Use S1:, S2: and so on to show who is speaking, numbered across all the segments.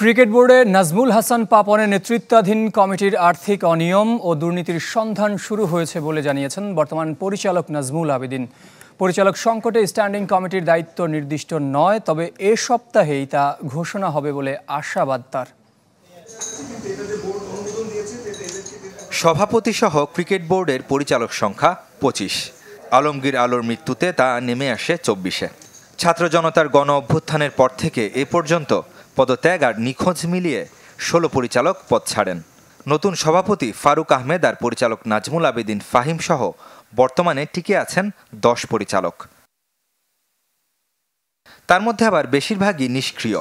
S1: Cricket বোর্ডে নাজমুল হাসান পাপনের নেতৃত্বাধীন কমিটির আর্থিক অনিয়ম ও দুর্নীতির সন্ধান শুরু হয়েছে বলে জানিয়েছেন বর্তমান পরিচালক নাজমুল আবেদিন। পরিচালক সংকটে স্ট্যান্ডিং কমিটির দায়িত্ব নির্দিষ্ট নয়, তবে এ সপ্তাহেই তা ঘোষণা হবে বলে আশাবাদ তার।
S2: সভাপতি সহ ক্রিকেট বোর্ডের পরিচালক সংখ্যা 25। আলমগীর আলোর মৃত্যুতে তা নেমে আসে 24-এ। ছাত্র জনতার গণ অভ্যুত্থানের পর থেকে এ পর্যন্ত পদত্যাগ আর নিখোঁজ মিলিয়ে 16 পরিচালক পদ ছাড়েন। নতুন সভাপতি ফারুক আহমেদ আর পরিচালক নাজমুল আবেদিন ফাহিম সহ বর্তমানে টিকে আছেন 10 পরিচালক। তার মধ্যে আবার বেশিরভাগই নিষ্ক্রিয়।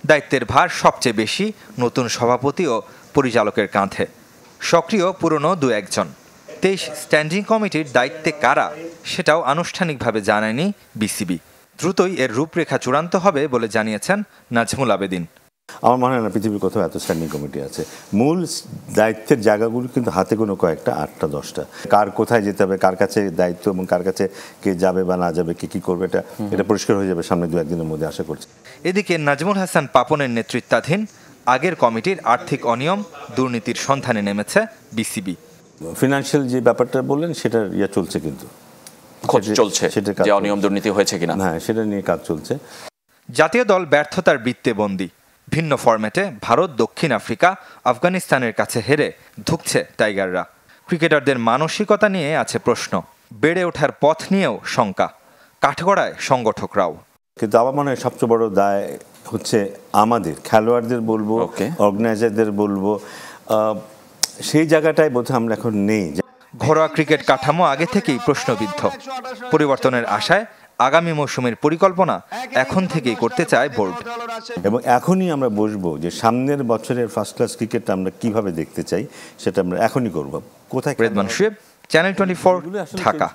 S2: দায়িত্বের ভার সবচেয়ে বেশি নতুন সভাপতি ও পরিচালকের কাঁধে। সক্রিয় পুরনো 2-1 জন। 23 স্ট্যান্ডিং কমিটির দায়িত্বে কারা সেটাও আনুষ্ঠানিকভাবে জানায়নি বিসিবি। দ্রুতই এর রূপরেখা চূড়ান্ত হবে বলে জানিয়েছেন নাজমুল আবেদিন।
S3: আমার মনে হয় না পৃথিবীর কোথাও এত স্ট্যান্ডিং কমিটি আছে। মূল দায়িত্বের জায়গাগুলো কিন্তু হাতে কোনো কয়েকটা, 8টা-10টা। কার কোথায় যেতে হবে, কার কাছে দায়িত্ব এবং কার কাছে কে যাবে বা না যাবে, কে কি করবে, এটা পরিষ্কার হয়ে যাবে সামনে 2-1 দিনের মধ্যে আশা করছি।
S2: এদিকে নাজমুল হাসান পাপনের নেতৃত্বাধীন আগের কমিটির আর্থিক অনিয়ম দুর্নীতির সন্ধানে নেমেছে বিসিবি।
S3: ফিনান্সিয়াল যে ব্যাপারটা বললেন সেটার চলছে, কিন্তু
S4: খোঁজ চলছে যে অনিয়ম দুর্নীতি হয়েছে কিনা।
S3: হ্যাঁ, সেটা নিয়ে কাজ চলছে।
S2: জাতীয় দল ব্যর্থতার বৃত্তে বন্দী। ভিন্ন ফরম্যাটে ভারত, দক্ষিণ আফ্রিকা, আফগানিস্তানের কাছে হেরে ধুঁকছে টাইগাররা। ক্রিকেটারদের মানসিকতা নিয়ে আছে প্রশ্ন, বেড়ে ওঠার পথ নিয়েও শঙ্কা। কাঠগড়ায় সংগঠকরাও।
S3: কিন্তু আমার মনে হয় সবচেয়ে বড় দায় হচ্ছে আমাদের খেলোয়াড়দের বলবো, অর্গানাইজারদের বলবো, সেই জায়গাটায় বোধহয় আমরা এখন নেই।
S2: ঘরোয়া ক্রিকেট কাঠামো আগে থেকেই প্রশ্নবিদ্ধ। পরিবর্তনের আশায় আগামী মৌসুমের পরিকল্পনা এখন থেকেই করতে চায় বোর্ড।
S3: এবং এখনই আমরা বসবো যে সামনের বছরের ফার্স্ট ক্লাস ক্রিকেটটা আমরা কিভাবে দেখতে চাই, সেটা আমরা এখনই করবো। কোথায়?
S2: রেদওয়ান শুয়েব, চ্যানেল 24, ঢাকা।